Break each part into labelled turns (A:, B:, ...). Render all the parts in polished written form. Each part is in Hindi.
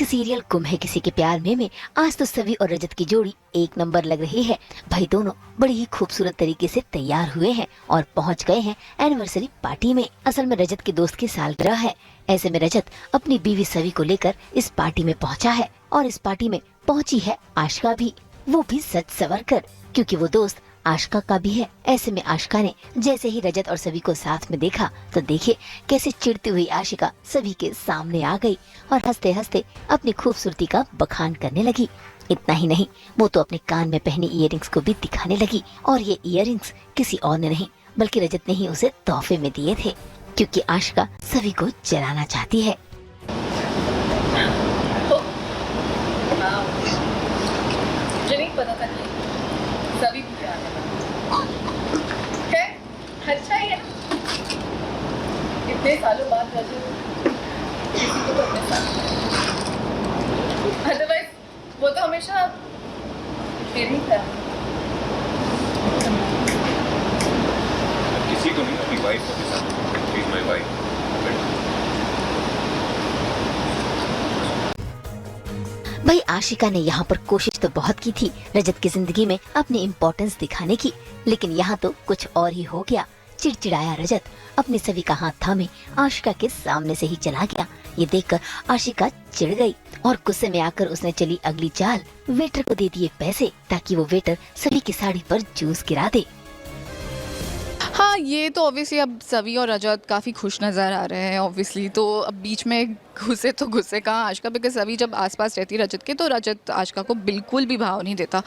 A: सीरियल गुम है किसी के प्यार में आज तो सवी और रजत की जोड़ी एक नंबर लग रही है। भाई दोनों बड़ी ही खूबसूरत तरीके से तैयार हुए हैं और पहुंच गए हैं एनिवर्सरी पार्टी में। असल में रजत के दोस्त की सालगिरह है। ऐसे में रजत अपनी बीवी सवी को लेकर इस पार्टी में पहुंचा है और इस पार्टी में पहुंची है आशिका भी, वो भी सच सवर कर, क्योंकि वो दोस्त आशिका का भी है। ऐसे में आशिका ने जैसे ही रजत और सभी को साथ में देखा तो देखिए कैसे चिढ़ती हुई आशिका सभी के सामने आ गई और हंसते हंसते अपनी खूबसूरती का बखान करने लगी। इतना ही नहीं, वो तो अपने कान में पहने इयररिंग्स को भी दिखाने लगी और ये इयररिंग्स किसी और ने नहीं बल्कि रजत ने ही उसे तोहफे में दिए थे, क्योंकि आशिका सभी को जलाना चाहती है।
B: मुझे नहीं पता था कि सभी भी आ है। अच्छा ही है, इतने सालों बाद रजत किसी को तो अपने साथ, अदरवाइज वो तो हमेशा मेरे ही था।
C: किसी को नहीं, अपनी वाइफ को के साथ। She is my wife.
A: भाई आशिका ने यहाँ पर कोशिश तो बहुत की थी रजत की जिंदगी में अपनी इम्पोर्टेंस दिखाने की, लेकिन यहाँ तो कुछ और ही हो गया। चिड़चिड़ाया रजत अपनी सभी का हाथ थामे आशिका के सामने से ही चला गया। ये देखकर आशिका चिढ़ गई और गुस्से में आकर उसने चली अगली चाल, वेटर को दे दिए पैसे ताकि वो वेटर सभी की साड़ी पर जूस गिरा दे।
B: हाँ, ये तो ऑब्वियसली अब सवी और रजत काफ़ी खुश नज़र आ रहे हैं ऑब्वियसली। तो अब बीच में गुस्से कहाँ आशिका, बिकॉज सवी जब आसपास रहती है रजत के तो रजत आशिका को बिल्कुल भी भाव नहीं देता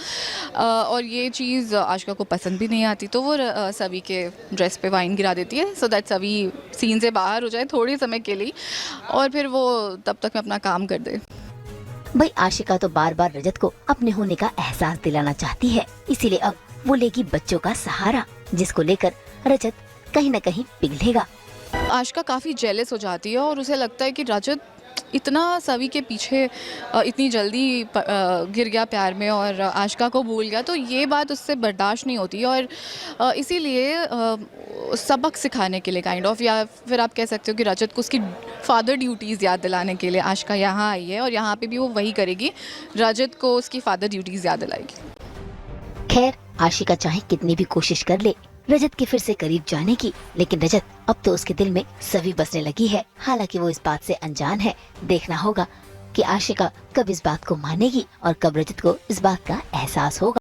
B: और ये चीज़ आशिका को पसंद भी नहीं आती। तो वो सवी के ड्रेस पे वाइन गिरा देती है सो दैट सवी सीन से बाहर हो जाए थोड़ी समय के लिए और फिर वो तब तक में अपना काम कर दे।
A: भाई आशिका तो बार बार रजत को अपने होने का एहसास दिलाना चाहती है, इसीलिए अब वो लेगी बच्चों का सहारा, जिसको लेकर रजत कहीं न कहीं पिघलेगा।
B: आशिका काफ़ी जेलस हो जाती है और उसे लगता है कि रजत इतना सवी के पीछे इतनी जल्दी गिर गया प्यार में और आशिका को भूल गया, तो ये बात उससे बर्दाश्त नहीं होती और इसीलिए सबक सिखाने के लिए काइंड ऑफ, या फिर आप कह सकते हो कि रजत को उसकी फादर ड्यूटीज़ याद दिलाने के लिए आशिका यहाँ आई है और यहाँ पे भी वो वही करेगी, रजत को उसकी फादर ड्यूटीज़ याद दिलाएगी।
A: खैर आशिका चाहे कितनी भी कोशिश कर ले रजत के फिर से करीब जाने की, लेकिन रजत अब तो उसके दिल में सभी बसने लगी है। हालांकि वो इस बात से अनजान है। देखना होगा कि आशिका कब इस बात को मानेगी और कब रजत को इस बात का एहसास होगा।